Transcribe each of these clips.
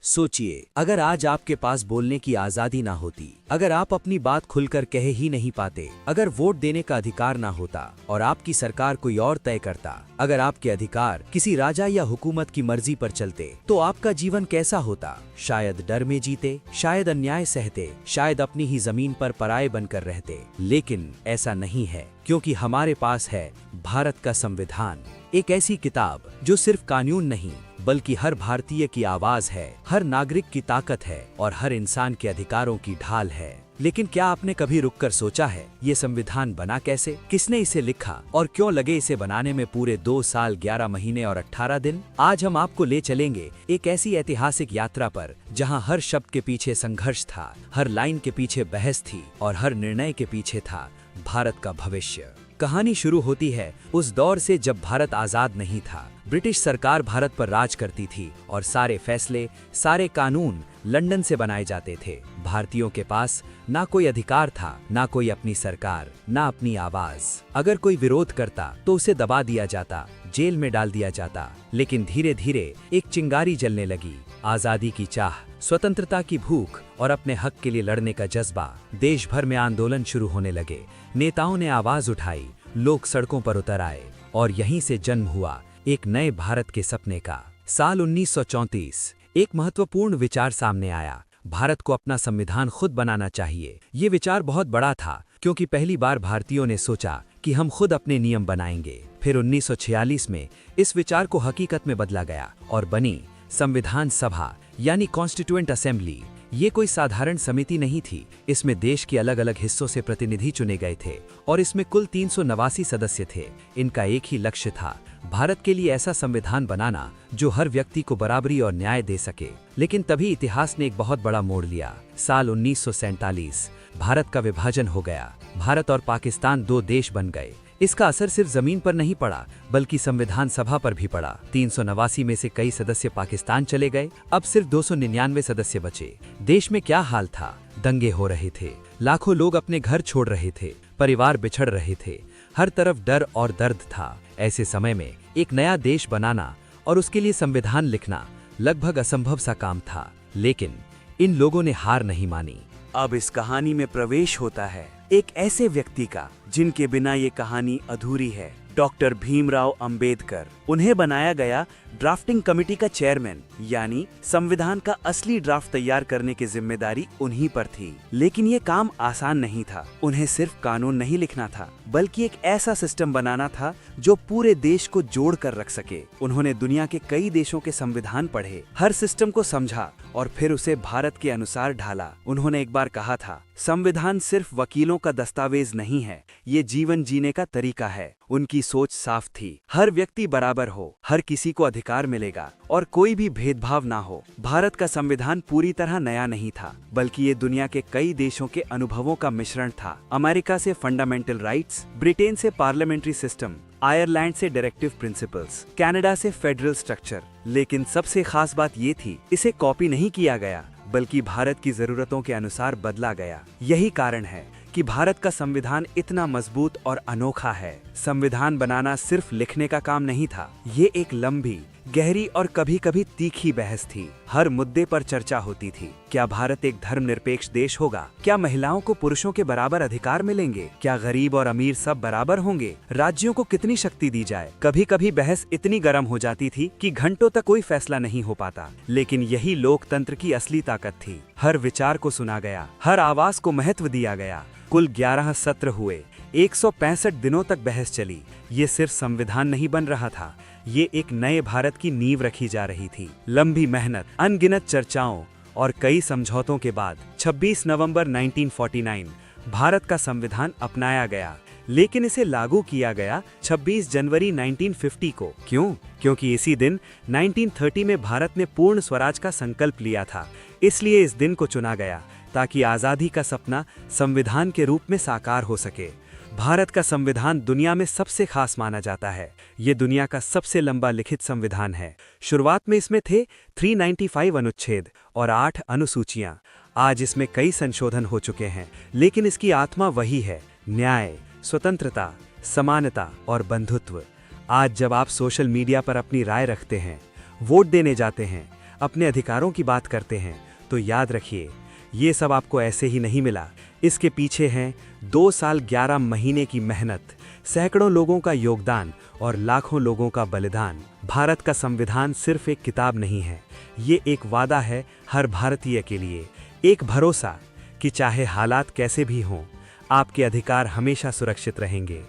सोचिए, अगर आज आपके पास बोलने की आजादी ना होती, अगर आप अपनी बात खुलकर कह ही नहीं पाते, अगर वोट देने का अधिकार ना होता और आपकी सरकार कोई और तय करता, अगर आपके अधिकार किसी राजा या हुकूमत की मर्जी पर चलते, तो आपका जीवन कैसा होता? शायद डर में जीते, शायद अन्याय सहते, शायद अपनी ही जमीन पर पराये बनकर रहते। लेकिन ऐसा नहीं है, क्योंकि हमारे पास है भारत का संविधान, एक ऐसी किताब जो सिर्फ कानून नहीं बल्कि हर भारतीय की आवाज है, हर नागरिक की ताकत है और हर इंसान के अधिकारों की ढाल है। लेकिन क्या आपने कभी रुककर सोचा है, ये संविधान बना कैसे, किसने इसे लिखा और क्यों लगे इसे बनाने में पूरे 2 साल 11 महीने और 18 दिन? आज हम आपको ले चलेंगे एक ऐसी ऐतिहासिक यात्रा पर जहां हर शब्द के पीछे संघर्ष था, हर लाइन के पीछे बहस थी और हर निर्णय के पीछे था भारत का भविष्य। कहानी शुरू होती है उस दौर से जब भारत आजाद नहीं था। ब्रिटिश सरकार भारत पर राज करती थी और सारे फैसले, सारे कानून लंदन से बनाए जाते थे। भारतीयों के पास ना कोई अधिकार था, ना कोई अपनी सरकार, ना अपनी आवाज। अगर कोई विरोध करता तो उसे दबा दिया जाता, जेल में डाल दिया जाता। लेकिन धीरे धीरे एक चिंगारी जलने लगी, आजादी की चाह, स्वतंत्रता की भूख और अपने हक के लिए लड़ने का जज्बा। देश भर में आंदोलन शुरू होने लगे, नेताओं ने आवाज उठाई, लोग सड़कों पर उतर आए और यहीं से जन्म हुआ एक नए भारत के सपने का। साल 1934 एक महत्वपूर्ण विचार सामने आया, भारत को अपना संविधान खुद बनाना चाहिए। ये विचार बहुत बड़ा था क्योंकि पहली बार भारतीयों ने सोचा कि हम खुद अपने नियम बनाएंगे। फिर 1946 में इस विचार को हकीकत में बदला गया और बनी संविधान सभा यानी कॉन्स्टिट्यूएंट असेंबली। ये कोई साधारण समिति नहीं थी, इसमें देश के अलग अलग हिस्सों से प्रतिनिधि चुने गए थे और इसमें कुल 389 सदस्य थे। इनका एक ही लक्ष्य था, भारत के लिए ऐसा संविधान बनाना जो हर व्यक्ति को बराबरी और न्याय दे सके। लेकिन तभी इतिहास ने एक बहुत बड़ा मोड़ लिया। साल 1947 भारत का विभाजन हो गया, भारत और पाकिस्तान 2 देश बन गए। इसका असर सिर्फ जमीन पर नहीं पड़ा बल्कि संविधान सभा पर भी पड़ा। 389 में से कई सदस्य पाकिस्तान चले गए, अब सिर्फ 299 सदस्य बचे। देश में क्या हाल था, दंगे हो रहे थे, लाखों लोग अपने घर छोड़ रहे थे, परिवार बिछड़ रहे थे, हर तरफ डर और दर्द था। ऐसे समय में एक नया देश बनाना और उसके लिए संविधान लिखना लगभग असंभव सा काम था। लेकिन इन लोगों ने हार नहीं मानी। अब इस कहानी में प्रवेश होता है एक ऐसे व्यक्ति का जिनके बिना ये कहानी अधूरी है, डॉक्टर भीमराव अंबेडकर। उन्हें बनाया गया ड्राफ्टिंग कमेटी का चेयरमैन, यानी संविधान का असली ड्राफ्ट तैयार करने की जिम्मेदारी उन्हीं पर थी। लेकिन ये काम आसान नहीं था। उन्हें सिर्फ कानून नहीं लिखना था बल्कि एक ऐसा सिस्टम बनाना था जो पूरे देश को जोड़ कर रख सके। उन्होंने दुनिया के कई देशों के संविधान पढ़े, हर सिस्टम को समझा और फिर उसे भारत के अनुसार ढाला। उन्होंने एक बार कहा था, संविधान सिर्फ वकीलों का दस्तावेज नहीं है, ये जीवन जीने का तरीका है। उनकी सोच साफ थी, हर व्यक्ति बराबर हो, हर किसी को अधिकार मिलेगा और कोई भी भेदभाव ना हो। भारत का संविधान पूरी तरह नया नहीं था बल्कि ये दुनिया के कई देशों के अनुभवों का मिश्रण था। अमेरिका से फंडामेंटल राइट्स, ब्रिटेन से पार्लियामेंट्री सिस्टम, आयरलैंड से डायरेक्टिव प्रिंसिपल्स, कनाडा से फेडरल स्ट्रक्चर। लेकिन सबसे खास बात ये थी, इसे कॉपी नहीं किया गया बल्कि भारत की जरूरतों के अनुसार बदला गया। यही कारण है कि भारत का संविधान इतना मजबूत और अनोखा है। संविधान बनाना सिर्फ लिखने का काम नहीं था, ये एक लंबी, गहरी और कभी कभी तीखी बहस थी। हर मुद्दे पर चर्चा होती थी। क्या भारत एक धर्मनिरपेक्ष देश होगा? क्या महिलाओं को पुरुषों के बराबर अधिकार मिलेंगे? क्या गरीब और अमीर सब बराबर होंगे? राज्यों को कितनी शक्ति दी जाए? कभी कभी बहस इतनी गर्म हो जाती थी कि घंटों तक कोई फैसला नहीं हो पाता। लेकिन यही लोकतंत्र की असली ताकत थी। हर विचार को सुना गया, हर आवाज को महत्व दिया गया। कुल 11 सत्र हुए, 165 दिनों तक बहस चली। ये सिर्फ संविधान नहीं बन रहा था, ये एक नए भारत की नींव रखी जा रही थी। लंबी मेहनत, अनगिनत चर्चाओं और कई समझौतों के बाद 26 नवंबर 1949 भारत का संविधान अपनाया गया। लेकिन इसे लागू किया गया 26 जनवरी 1950 को। क्यों? क्योंकि इसी दिन 1930 में भारत ने पूर्ण स्वराज का संकल्प लिया था। इसलिए इस दिन को चुना गया ताकि आजादी का सपना संविधान के रूप में साकार हो सके। भारत का संविधान दुनिया में सबसे खास माना जाता है। ये दुनिया का सबसे लंबा लिखित संविधान है। शुरुआत में इसमें थे 395 अनुच्छेद और 8 अनुसूचियां। आज इसमें कई संशोधन हो चुके हैं, लेकिन इसकी आत्मा वही है, न्याय, स्वतंत्रता, समानता और बंधुत्व। आज जब आप सोशल मीडिया पर अपनी राय रखते हैं, वोट देने जाते हैं, अपने अधिकारों की बात करते हैं, तो याद रखिए, ये सब आपको ऐसे ही नहीं मिला। इसके पीछे हैं 2 साल 11 महीने की मेहनत, सैकड़ों लोगों का योगदान और लाखों लोगों का बलिदान। भारत का संविधान सिर्फ एक किताब नहीं है, ये एक वादा है हर भारतीय के लिए, एक भरोसा कि चाहे हालात कैसे भी हों, आपके अधिकार हमेशा सुरक्षित रहेंगे।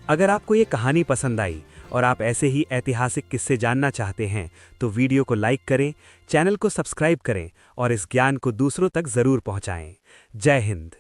अगर आपको ये कहानी पसंद आई और आप ऐसे ही ऐतिहासिक किस्से जानना चाहते हैं, तो वीडियो को लाइक करें, चैनल को सब्सक्राइब करें और इस ज्ञान को दूसरों तक जरूर पहुंचाएं। जय हिंद।